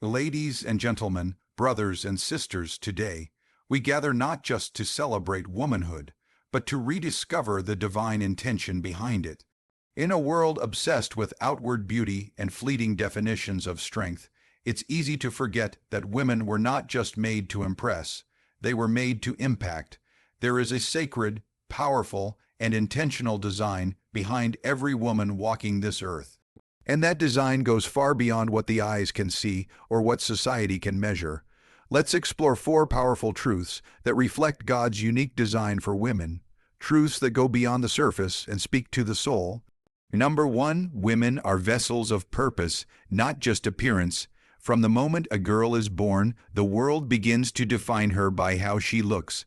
Ladies and gentlemen, brothers and sisters, today we gather not just to celebrate womanhood, but to rediscover the divine intention behind it. In a world obsessed with outward beauty and fleeting definitions of strength, it's easy to forget that women were not just made to impress, they were made to impact. There is a sacred, powerful, and intentional design behind every woman walking this earth. And that design goes far beyond what the eyes can see or what society can measure. Let's explore four powerful truths that reflect God's unique design for women, truths that go beyond the surface and speak to the soul. Number one, women are vessels of purpose, not just appearance. From the moment a girl is born, the world begins to define her by how she looks.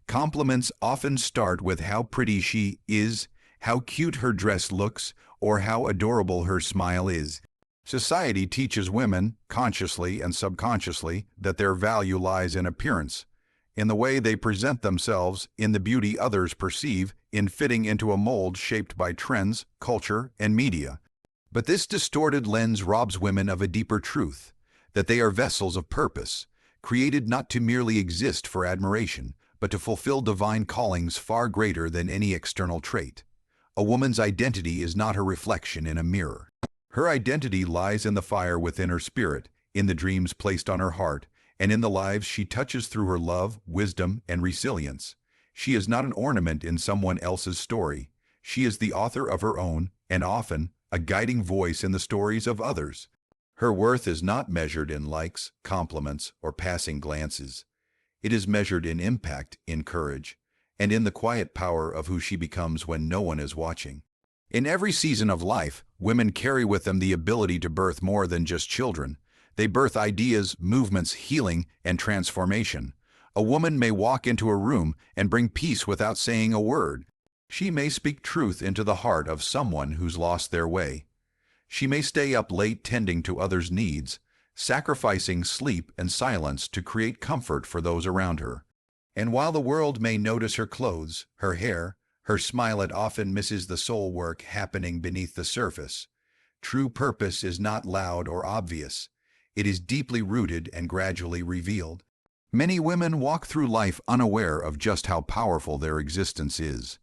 Compliments often start with how pretty she is, how cute her dress looks, or how adorable her smile is. Society teaches women, consciously and subconsciously, that their value lies in appearance, in the way they present themselves, in the beauty others perceive, in fitting into a mold shaped by trends, culture, and media. But this distorted lens robs women of a deeper truth, that they are vessels of purpose, created not to merely exist for admiration, but to fulfill divine callings far greater than any external trait. A woman's identity is not her reflection in a mirror. Her identity lies in the fire within her spirit, in the dreams placed on her heart, and in the lives she touches through her love, wisdom, and resilience. She is not an ornament in someone else's story. She is the author of her own, and often, a guiding voice in the stories of others. Her worth is not measured in likes, compliments, or passing glances. It is measured in impact, in courage, and in the quiet power of who she becomes when no one is watching. In every season of life, women carry with them the ability to birth more than just children. They birth ideas, movements, healing, and transformation. A woman may walk into a room and bring peace without saying a word. She may speak truth into the heart of someone who's lost their way. She may stay up late tending to others' needs, sacrificing sleep and silence to create comfort for those around her. And while the world may notice her clothes, her hair, her smile, it often misses the soul work happening beneath the surface. True purpose is not loud or obvious. It is deeply rooted and gradually revealed. Many women walk through life unaware of just how powerful their existence is.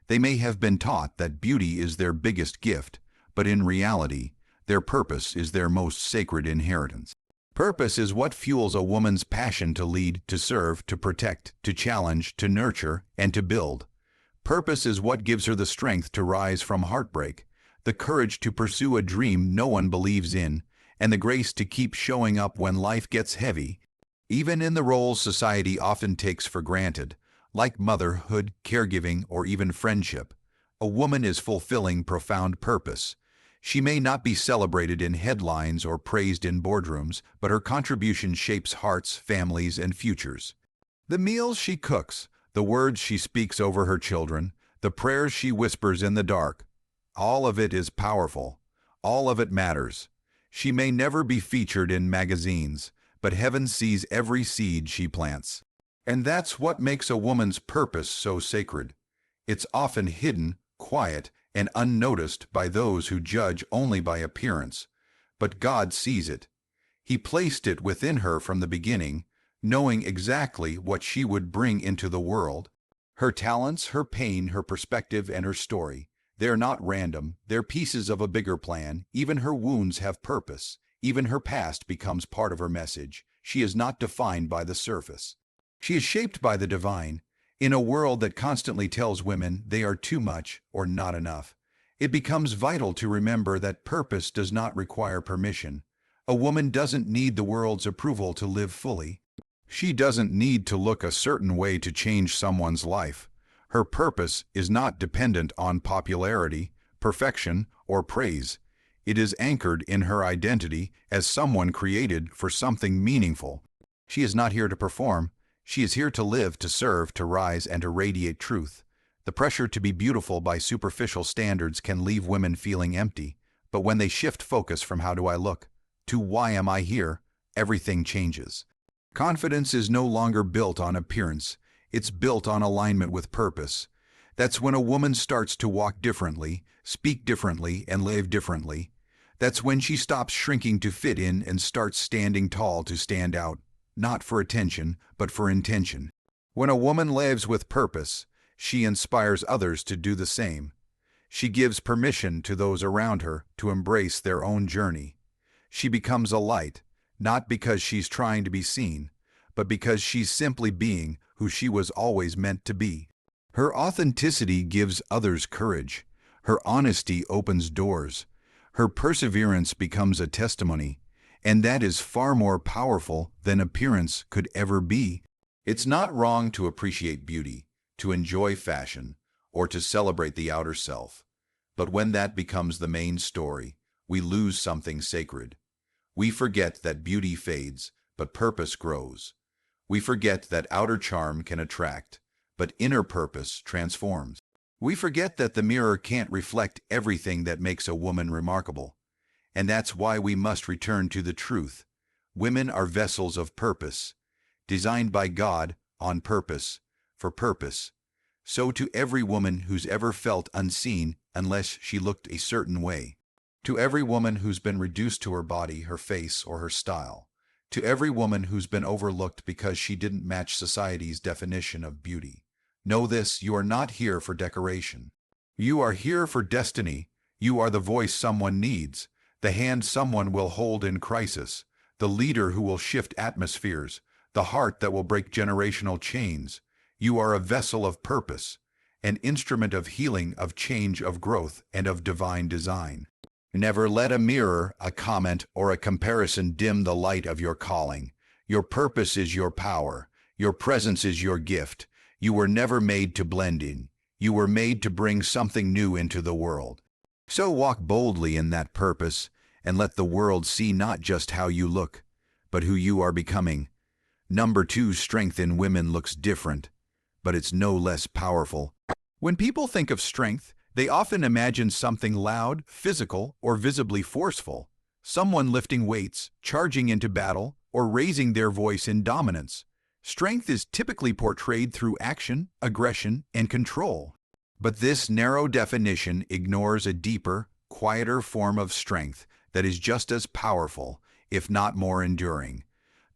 They may have been taught that beauty is their biggest gift, but in reality, their purpose is their most sacred inheritance. Purpose is what fuels a woman's passion to lead, to serve, to protect, to challenge, to nurture, and to build. Purpose is what gives her the strength to rise from heartbreak, the courage to pursue a dream no one believes in, and the grace to keep showing up when life gets heavy, even in the roles society often takes for granted, like motherhood, caregiving, or even friendship. A woman is fulfilling profound purpose. She may not be celebrated in headlines or praised in boardrooms, but her contribution shapes hearts, families, and futures. The meals she cooks, the words she speaks over her children, the prayers she whispers in the dark, all of it is powerful. All of it matters. She may never be featured in magazines, but heaven sees every seed she plants. And that's what makes a woman's purpose so sacred. It's often hidden, quiet, and unnoticed by those who judge only by appearance. But God sees it. He placed it within her from the beginning, knowing exactly what she would bring into the world. Her talents, her pain, her perspective, and her story. They're not random, they're pieces of a bigger plan. Even her wounds have purpose. Even her past becomes part of her message. She is not defined by the surface. She is shaped by the divine. In a world that constantly tells women they are too much or not enough, it becomes vital to remember that purpose does not require permission. A woman doesn't need the world's approval to live fully. She doesn't need to look a certain way to change someone's life. Her purpose is not dependent on popularity, perfection, or praise. It is anchored in her identity as someone created for something meaningful. She is not here to perform. She is here to live, to serve, to rise, and to radiate truth. The pressure to be beautiful by superficial standards can leave women feeling empty, but when they shift focus from "how do I look" to "why am I here," everything changes. Confidence is no longer built on appearance, it's built on alignment with purpose. That's when a woman starts to walk differently, speak differently, and live differently. That's when she stops shrinking to fit in and starts standing tall to stand out, not for attention, but for intention. When a woman lives with purpose, she inspires others to do the same. She gives permission to those around her to embrace their own journey. She becomes a light, not because she's trying to be seen, but because she's simply being who she was always meant to be. Her authenticity gives others courage. Her honesty opens doors. Her perseverance becomes a testimony, and that is far more powerful than appearance could ever be. It's not wrong to appreciate beauty, to enjoy fashion, or to celebrate the outer self. But when that becomes the main story, we lose something sacred. We forget that beauty fades, but purpose grows. We forget that outer charm can attract, but inner purpose transforms. We forget that the mirror can't reflect everything that makes a woman remarkable. And that's why we must return to the truth. Women are vessels of purpose, designed by God on purpose, for purpose. So to every woman who's ever felt unseen unless she looked a certain way, to every woman who's been reduced to her body, her face, or her style, to every woman who's been overlooked because she didn't match society's definition of beauty, know this: you are not here for decoration. You are here for destiny. You are the voice someone needs, the hand someone will hold in crisis, the leader who will shift atmospheres, the heart that will break generational chains. You are a vessel of purpose, an instrument of healing, of change, of growth, and of divine design. Never let a mirror, a comment, or a comparison dim the light of your calling. Your purpose is your power. Your presence is your gift. You were never made to blend in. You were made to bring something new into the world. So walk boldly in that purpose and let the world see not just how you look, but who you are becoming. Number 2, strength in women looks different, but it's no less powerful. When people think of strength, they often imagine something loud, physical, or visibly forceful. Someone lifting weights, charging into battle, or raising their voice in dominance. Strength is typically portrayed through action, aggression, and control. But this narrow definition ignores a deeper, quieter form of strength that is just as powerful, if not more enduring.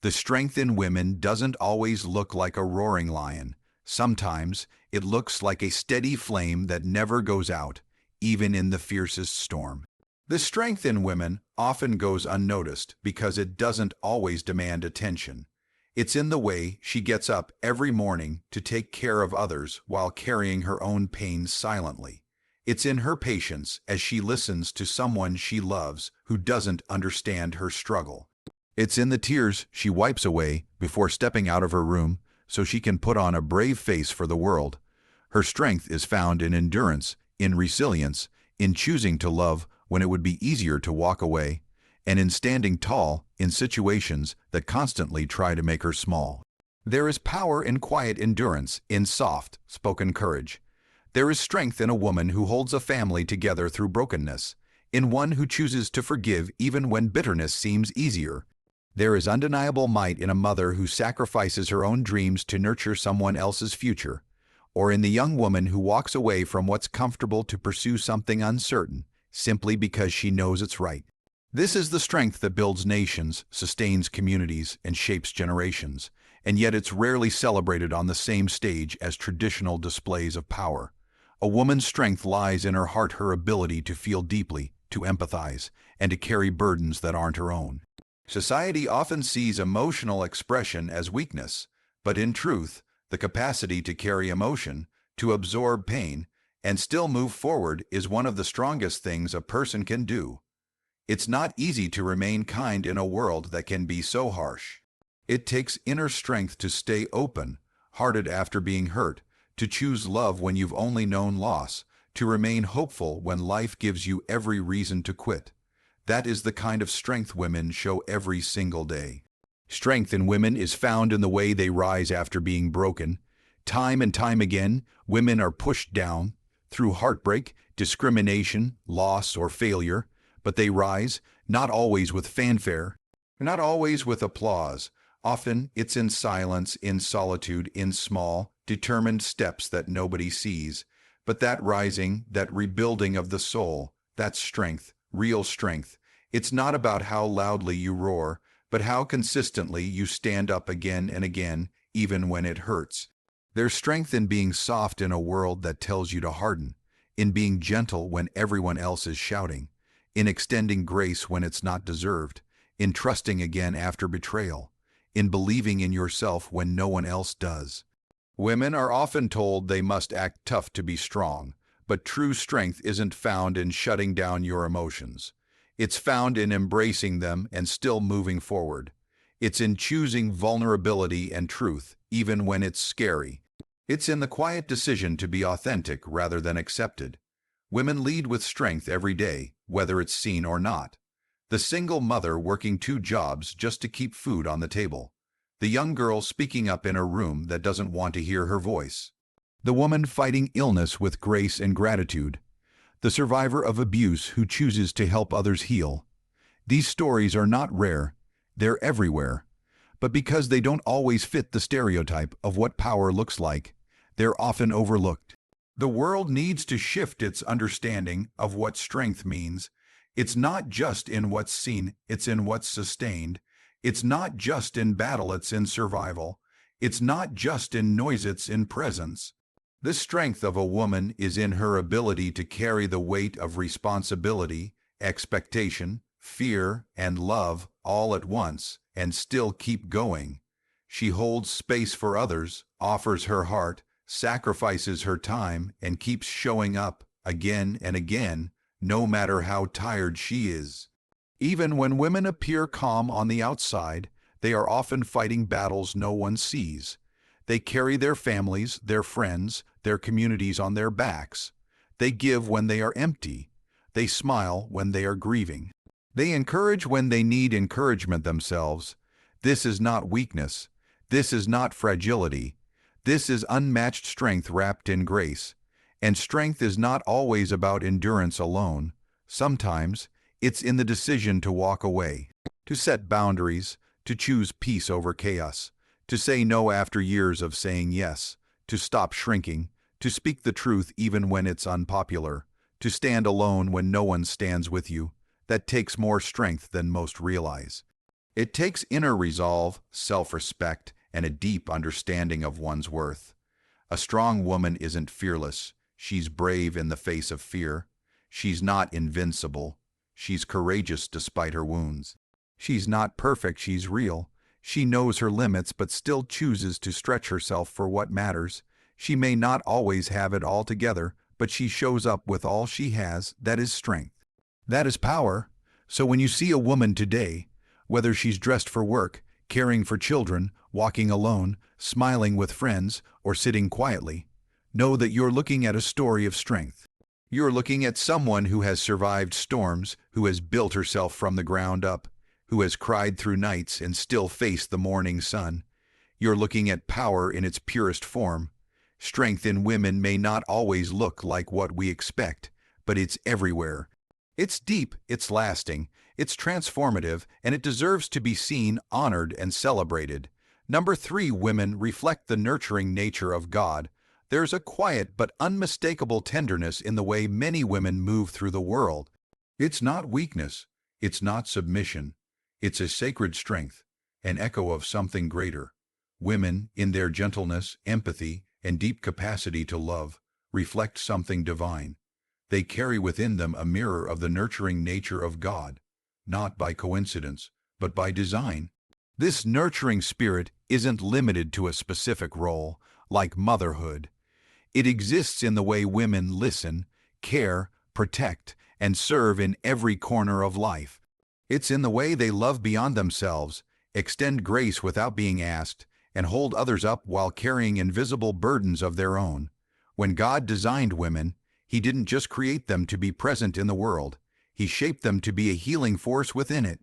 The strength in women doesn't always look like a roaring lion. Sometimes it looks like a steady flame that never goes out, even in the fiercest storm. The strength in women often goes unnoticed because it doesn't always demand attention. It's in the way she gets up every morning to take care of others while carrying her own pain silently. It's in her patience as she listens to someone she loves who doesn't understand her struggle. It's in the tears she wipes away before stepping out of her room so she can put on a brave face for the world. Her strength is found in endurance, in resilience, in choosing to love when it would be easier to walk away, and in standing tall in situations that constantly try to make her small. There is power in quiet endurance, in soft, spoken courage. There is strength in a woman who holds a family together through brokenness, in one who chooses to forgive even when bitterness seems easier. There is undeniable might in a mother who sacrifices her own dreams to nurture someone else's future, or in the young woman who walks away from what's comfortable to pursue something uncertain, simply because she knows it's right. This is the strength that builds nations, sustains communities, and shapes generations, and yet it's rarely celebrated on the same stage as traditional displays of power. A woman's strength lies in her heart, her ability to feel deeply, to empathize, and to carry burdens that aren't her own. Society often sees emotional expression as weakness, but in truth, the capacity to carry emotion, to absorb pain, and still move forward is one of the strongest things a person can do. It's not easy to remain kind in a world that can be so harsh. It takes inner strength to stay open-hearted after being hurt, to choose love when you've only known loss, to remain hopeful when life gives you every reason to quit. That is the kind of strength women show every single day. Strength in women is found in the way they rise after being broken. Time and time again, women are pushed down through heartbreak, discrimination, loss, or failure. But they rise, not always with fanfare, not always with applause. Often it's in silence, in solitude, in small, determined steps that nobody sees. But that rising, that rebuilding of the soul, that's strength, real strength. It's not about how loudly you roar, but how consistently you stand up again and again, even when it hurts. There's strength in being soft in a world that tells you to harden, in being gentle when everyone else is shouting, in extending grace when it's not deserved, in trusting again after betrayal, in believing in yourself when no one else does. Women are often told they must act tough to be strong, but true strength isn't found in shutting down your emotions. It's found in embracing them and still moving forward. It's in choosing vulnerability and truth, even when it's scary. It's in the quiet decision to be authentic rather than accepted. Women lead with strength every day, whether it's seen or not. The single mother working 2 jobs just to keep food on the table. The young girl speaking up in a room that doesn't want to hear her voice. The woman fighting illness with grace and gratitude. The survivor of abuse who chooses to help others heal. These stories are not rare, they're everywhere. But because they don't always fit the stereotype of what power looks like, they're often overlooked. The world needs to shift its understanding of what strength means. It's not just in what's seen, it's in what's sustained. It's not just in battle, it's in survival. It's not just in noise, it's in presence. The strength of a woman is in her ability to carry the weight of responsibility, expectation, fear, and love all at once and still keep going. She holds space for others, offers her heart, sacrifices her time, and keeps showing up again and again, no matter how tired she is. Even when women appear calm on the outside, they are often fighting battles no one sees. They carry their families, their friends, their communities on their backs. They give when they are empty. They smile when they are grieving. They encourage when they need encouragement themselves. This is not weakness. This is not fragility. This is unmatched strength wrapped in grace. And strength is not always about endurance alone. Sometimes, it's in the decision to walk away, to set boundaries, to choose peace over chaos, to say no after years of saying yes, to stop shrinking, to speak the truth even when it's unpopular, to stand alone when no one stands with you. That takes more strength than most realize. It takes inner resolve, self-respect, and a deep understanding of one's worth. A strong woman isn't fearless. She's brave in the face of fear. She's not invincible. She's courageous despite her wounds. She's not perfect, she's real. She knows her limits but still chooses to stretch herself for what matters. She may not always have it all together, but she shows up with all she has. That is strength. That is power. So when you see a woman today, whether she's dressed for work, caring for children, walking alone, smiling with friends, or sitting quietly, know that you're looking at a story of strength. You're looking at someone who has survived storms, who has built herself from the ground up, who has cried through nights and still faced the morning sun. You're looking at power in its purest form. Strength in women may not always look like what we expect, but it's everywhere. It's deep, it's lasting, it's transformative, and it deserves to be seen, honored, and celebrated. Number 3, women reflect the nurturing nature of God. There's a quiet but unmistakable tenderness in the way many women move through the world. It's not weakness, it's not submission. It's a sacred strength, an echo of something greater. Women, in their gentleness, empathy, and deep capacity to love, reflect something divine. They carry within them a mirror of the nurturing nature of God, not by coincidence, but by design. This nurturing spirit isn't limited to a specific role, like motherhood. It exists in the way women listen, care, protect, and serve in every corner of life. It's in the way they love beyond themselves, extend grace without being asked, and hold others up while carrying invisible burdens of their own. When God designed women, He didn't just create them to be present in the world. He shaped them to be a healing force within it.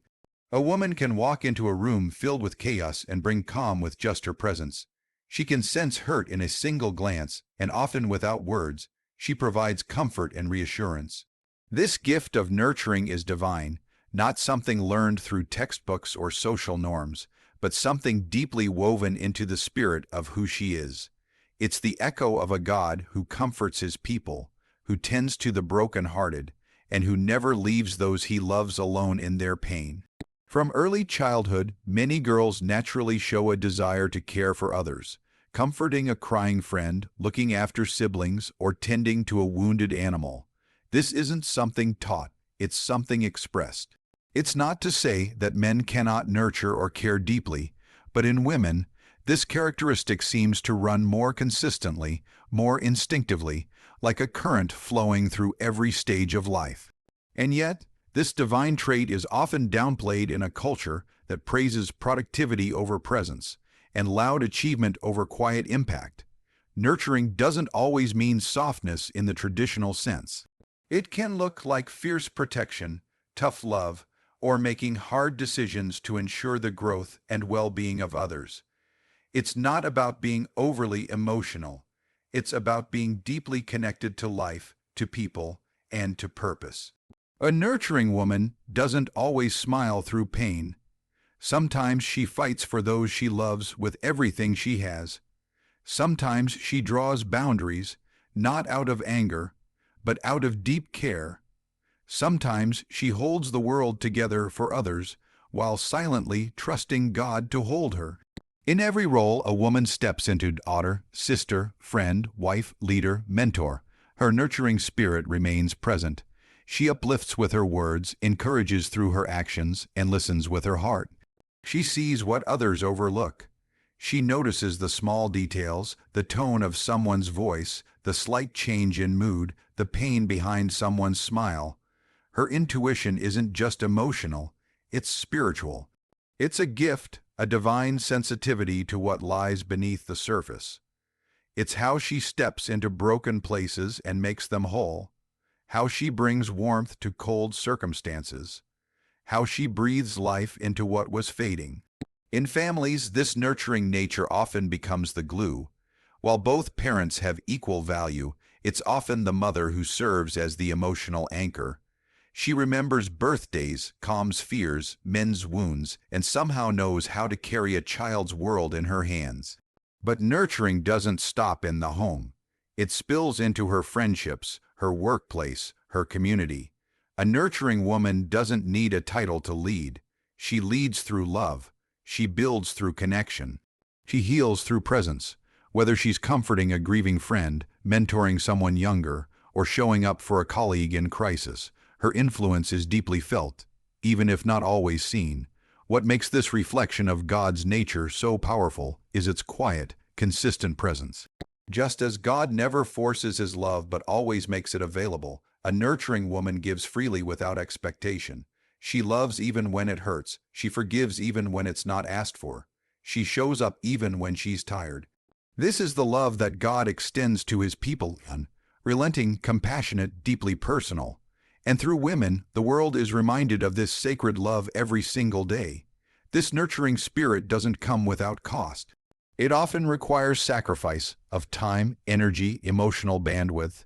A woman can walk into a room filled with chaos and bring calm with just her presence. She can sense hurt in a single glance, and often without words, she provides comfort and reassurance. This gift of nurturing is divine, not something learned through textbooks or social norms, but something deeply woven into the spirit of who she is. It's the echo of a God who comforts His people, who tends to the brokenhearted, and who never leaves those he loves alone in their pain. From early childhood, many girls naturally show a desire to care for others, comforting a crying friend, looking after siblings, or tending to a wounded animal. This isn't something taught, it's something expressed. It's not to say that men cannot nurture or care deeply, but in women, this characteristic seems to run more consistently, more instinctively, like a current flowing through every stage of life. And yet, this divine trait is often downplayed in a culture that praises productivity over presence and loud achievement over quiet impact. Nurturing doesn't always mean softness in the traditional sense. It can look like fierce protection, tough love, or making hard decisions to ensure the growth and well-being of others. It's not about being overly emotional. It's about being deeply connected to life, to people, and to purpose. A nurturing woman doesn't always smile through pain. Sometimes she fights for those she loves with everything she has. Sometimes she draws boundaries, not out of anger, but out of deep care. Sometimes she holds the world together for others, while silently trusting God to hold her. In every role a woman steps into, daughter, sister, friend, wife, leader, mentor, her nurturing spirit remains present. She uplifts with her words, encourages through her actions, and listens with her heart. She sees what others overlook. She notices the small details, the tone of someone's voice, the slight change in mood, the pain behind someone's smile. Her intuition isn't just emotional, it's spiritual. It's a gift, a divine sensitivity to what lies beneath the surface. It's how she steps into broken places and makes them whole, how she brings warmth to cold circumstances, how she breathes life into what was fading. In families, this nurturing nature often becomes the glue. While both parents have equal value, it's often the mother who serves as the emotional anchor. She remembers birthdays, calms fears, mends wounds, and somehow knows how to carry a child's world in her hands. But nurturing doesn't stop in the home. It spills into her friendships, her workplace, her community. A nurturing woman doesn't need a title to lead. She leads through love. She builds through connection. She heals through presence. Whether she's comforting a grieving friend, mentoring someone younger, or showing up for a colleague in crisis, her influence is deeply felt, even if not always seen. What makes this reflection of God's nature so powerful is its quiet, consistent presence. Just as God never forces his love but always makes it available, a nurturing woman gives freely without expectation. She loves even when it hurts. She forgives even when it's not asked for. She shows up even when she's tired. This is the love that God extends to his people, unrelenting, compassionate, deeply personal. And through women, the world is reminded of this sacred love every single day. This nurturing spirit doesn't come without cost. It often requires sacrifice of time, energy, emotional bandwidth.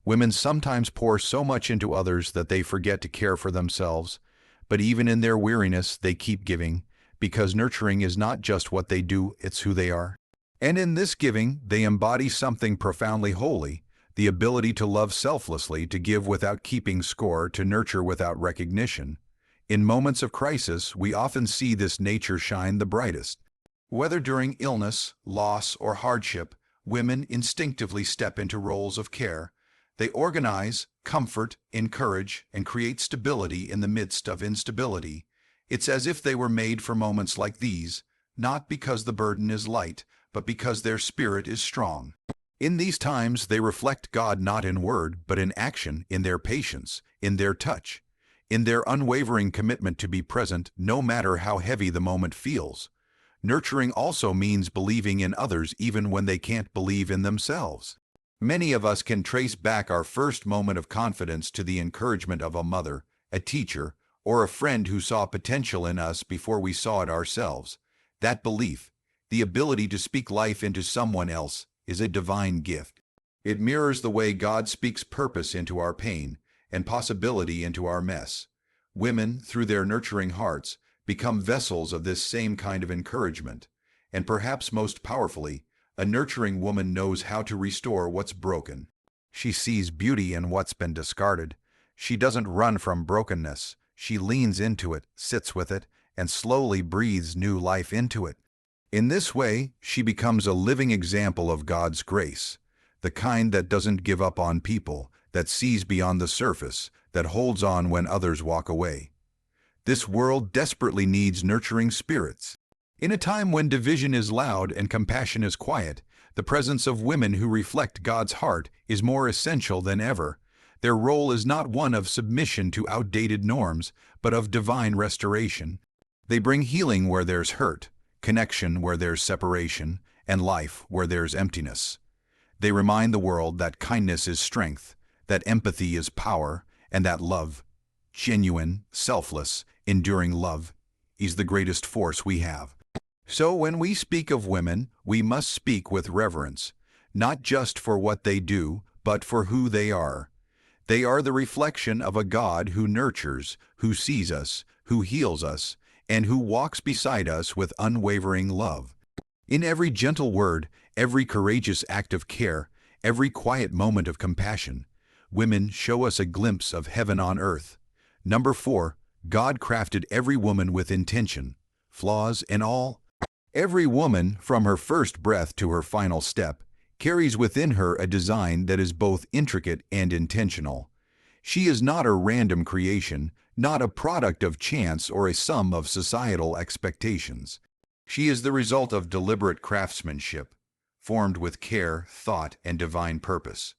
Women sometimes pour so much into others that they forget to care for themselves. But even in their weariness, they keep giving, because nurturing is not just what they do, it's who they are. And in this giving, they embody something profoundly holy, the ability to love selflessly, to give without keeping score, to nurture without recognition. In moments of crisis, we often see this nature shine the brightest. Whether during illness, loss, or hardship, women instinctively step into roles of care. They organize, comfort, encourage, and create stability in the midst of instability. It's as if they were made for moments like these, not because the burden is light, but because their spirit is strong. In these times, they reflect God not in word, but in action, in their patience, in their touch, in their unwavering commitment to be present no matter how heavy the moment feels. Nurturing also means believing in others even when they can't believe in themselves. Many of us can trace back our first moment of confidence to the encouragement of a mother, a teacher, or a friend who saw potential in us before we saw it ourselves. That belief, the ability to speak life into someone else, is a divine gift. It mirrors the way God speaks purpose into our pain and possibility into our mess. Women, through their nurturing hearts, become vessels of this same kind of encouragement. And perhaps most powerfully, a nurturing woman knows how to restore what's broken. She sees beauty in what's been discarded, She doesn't run from brokenness. She leans into it, sits with it, and slowly breathes new life into it. In this way, she becomes a living example of God's grace, the kind that doesn't give up on people, that sees beyond the surface, that holds on when others walk away. This world desperately needs nurturing spirits. In a time when division is loud and compassion is quiet, the presence of women who reflect God's heart is more essential than ever. Their role is not one of submission to outdated norms, but of divine restoration. They bring healing where there's hurt, connection where there's separation, and life where there's emptiness. They remind the world that kindness is strength, that empathy is power, and that love, genuine, selfless, enduring love, is the greatest force we have. So when we speak of women, we must speak with reverence, not just for what they do, but for who they are. They are the reflection of a God who nurtures, who sees us, who heals us, and who walks beside us with unwavering love. In every gentle word, every courageous act of care, every quiet moment of compassion, women show us a glimpse of heaven on earth. Number 4, God crafted every woman with intention, flaws and all. Every woman, from her first breath to her final step, carries within her a design that is both intricate and intentional. She is not a random creation, not a product of chance or a sum of societal expectations. She is the result of deliberate craftsmanship, formed with care, thought, and divine purpose.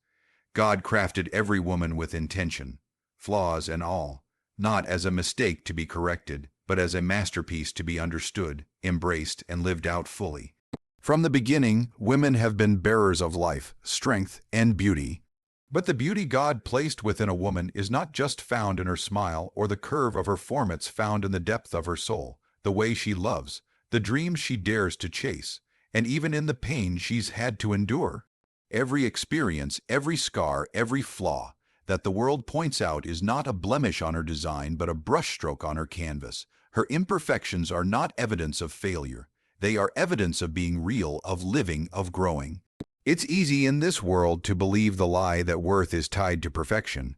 God crafted every woman with intention, flaws and all, not as a mistake to be corrected, but as a masterpiece to be understood, embraced, and lived out fully. From the beginning, women have been bearers of life, strength, and beauty. But the beauty God placed within a woman is not just found in her smile or the curve of her form, it's found in the depth of her soul, the way she loves, the dreams she dares to chase, and even in the pain she's had to endure. Every experience, every scar, every flaw that the world points out is not a blemish on her design but a brushstroke on her canvas. Her imperfections are not evidence of failure. They are evidence of being real, of living, of growing. It's easy in this world to believe the lie that worth is tied to perfection.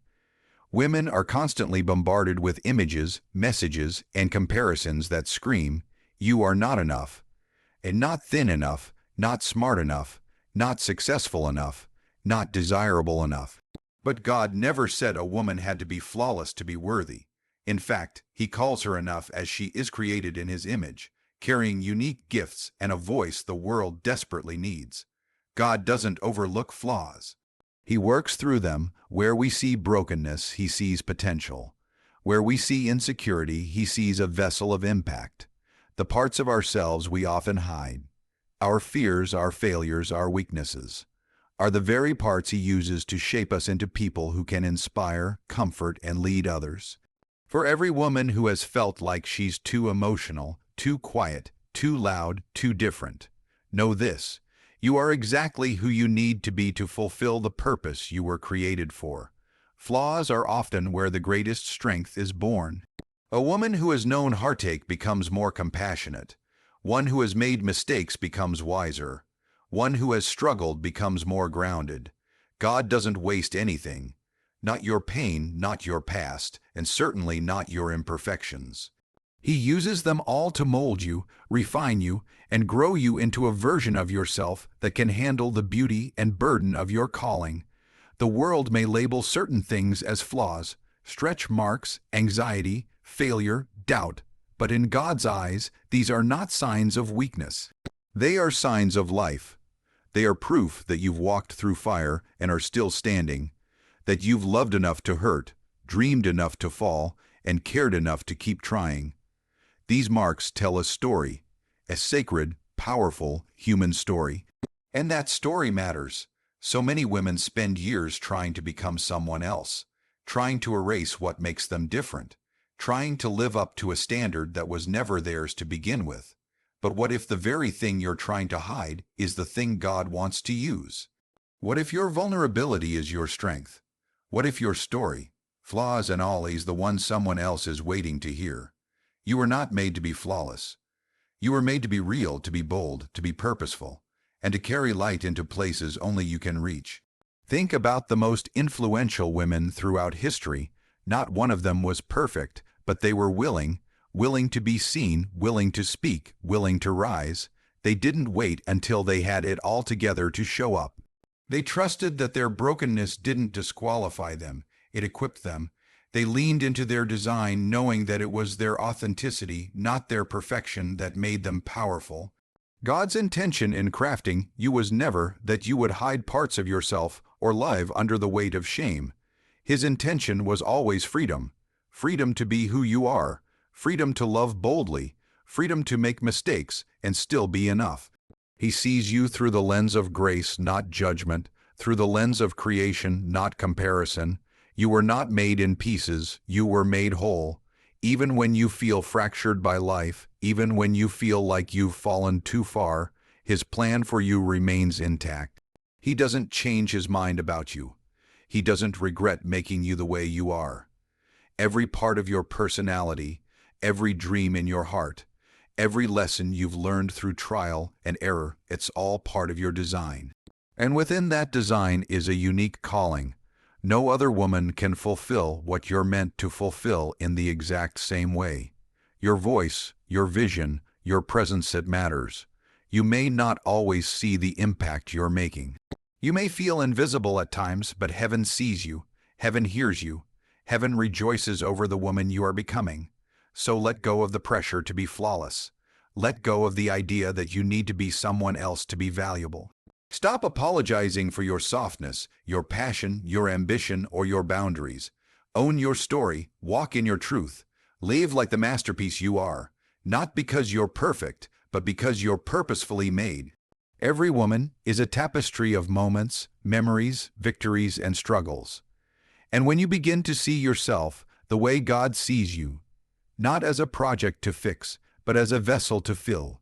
Women are constantly bombarded with images, messages, and comparisons that scream, "You are not enough," and "not thin enough, not smart enough, not successful enough, not desirable enough." But God never said a woman had to be flawless to be worthy. In fact, He calls her enough as she is created in His image, carrying unique gifts and a voice the world desperately needs. God doesn't overlook flaws. He works through them. Where we see brokenness, He sees potential. Where we see insecurity, He sees a vessel of impact. The parts of ourselves we often hide, our fears, our failures, our weaknesses, are the very parts He uses to shape us into people who can inspire, comfort, and lead others. For every woman who has felt like she's too emotional, too quiet, too loud, too different, know this: you are exactly who you need to be to fulfill the purpose you were created for. Flaws are often where the greatest strength is born. A woman who has known heartache becomes more compassionate. One who has made mistakes becomes wiser. One who has struggled becomes more grounded. God doesn't waste anything. Not your pain, not your past, and certainly not your imperfections. He uses them all to mold you, refine you, and grow you into a version of yourself that can handle the beauty and burden of your calling. The world may label certain things as flaws, stretch marks, anxiety, failure, doubt, but in God's eyes, these are not signs of weakness. They are signs of life. They are proof that you've walked through fire and are still standing, that you've loved enough to hurt, dreamed enough to fall, and cared enough to keep trying. These marks tell a story, a sacred, powerful human story. And that story matters. So many women spend years trying to become someone else, trying to erase what makes them different, trying to live up to a standard that was never theirs to begin with. But what if the very thing you're trying to hide is the thing God wants to use? What if your vulnerability is your strength? What if your story, flaws and all, is the one someone else is waiting to hear? You were not made to be flawless. You were made to be real, to be bold, to be purposeful, and to carry light into places only you can reach. Think about the most influential women throughout history. Not one of them was perfect, but they were willing to be seen, willing to speak, willing to rise. They didn't wait until they had it all together to show up. They trusted that their brokenness didn't disqualify them, it equipped them. They leaned into their design knowing that it was their authenticity, not their perfection, that made them powerful. God's intention in crafting you was never that you would hide parts of yourself or live under the weight of shame. His intention was always freedom. Freedom to be who you are. Freedom to love boldly. Freedom to make mistakes and still be enough. He sees you through the lens of grace, not judgment, through the lens of creation, not comparison. You were not made in pieces, you were made whole. Even when you feel fractured by life, even when you feel like you've fallen too far, His plan for you remains intact. He doesn't change His mind about you. He doesn't regret making you the way you are. Every part of your personality, every dream in your heart, every lesson you've learned through trial and error, it's all part of your design. And within that design is a unique calling. No other woman can fulfill what you're meant to fulfill in the exact same way. Your voice, your vision, your presence, it matters. You may not always see the impact you're making. You may feel invisible at times, but heaven sees you, heaven hears you, heaven rejoices over the woman you are becoming. So let go of the pressure to be flawless. Let go of the idea that you need to be someone else to be valuable. Stop apologizing for your softness, your passion, your ambition, or your boundaries. Own your story, walk in your truth. Live like the masterpiece you are, not because you're perfect, but because you're purposefully made. Every woman is a tapestry of moments, memories, victories, and struggles. And when you begin to see yourself the way God sees you, not as a project to fix, but as a vessel to fill,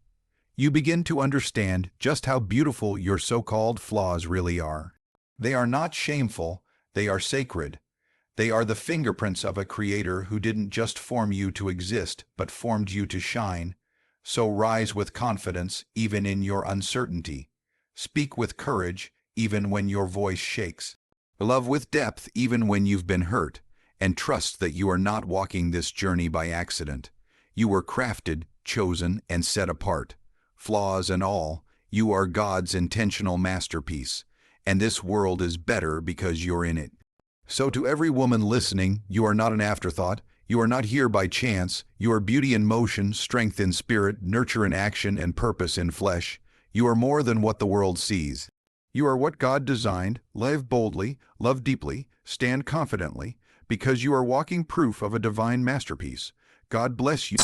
you begin to understand just how beautiful your so-called flaws really are. They are not shameful, they are sacred. They are the fingerprints of a creator who didn't just form you to exist, but formed you to shine. So rise with confidence, even in your uncertainty. Speak with courage, even when your voice shakes. Love with depth, even when you've been hurt. And trust that you are not walking this journey by accident. You were crafted, chosen, and set apart. Flaws and all, you are God's intentional masterpiece, and this world is better because you're in it. So to every woman listening, you are not an afterthought, you are not here by chance, you are beauty in motion, strength in spirit, nurture in action, and purpose in flesh. You are more than what the world sees. You are what God designed. Live boldly, love deeply, stand confidently, because you are walking proof of a divine masterpiece. God bless you.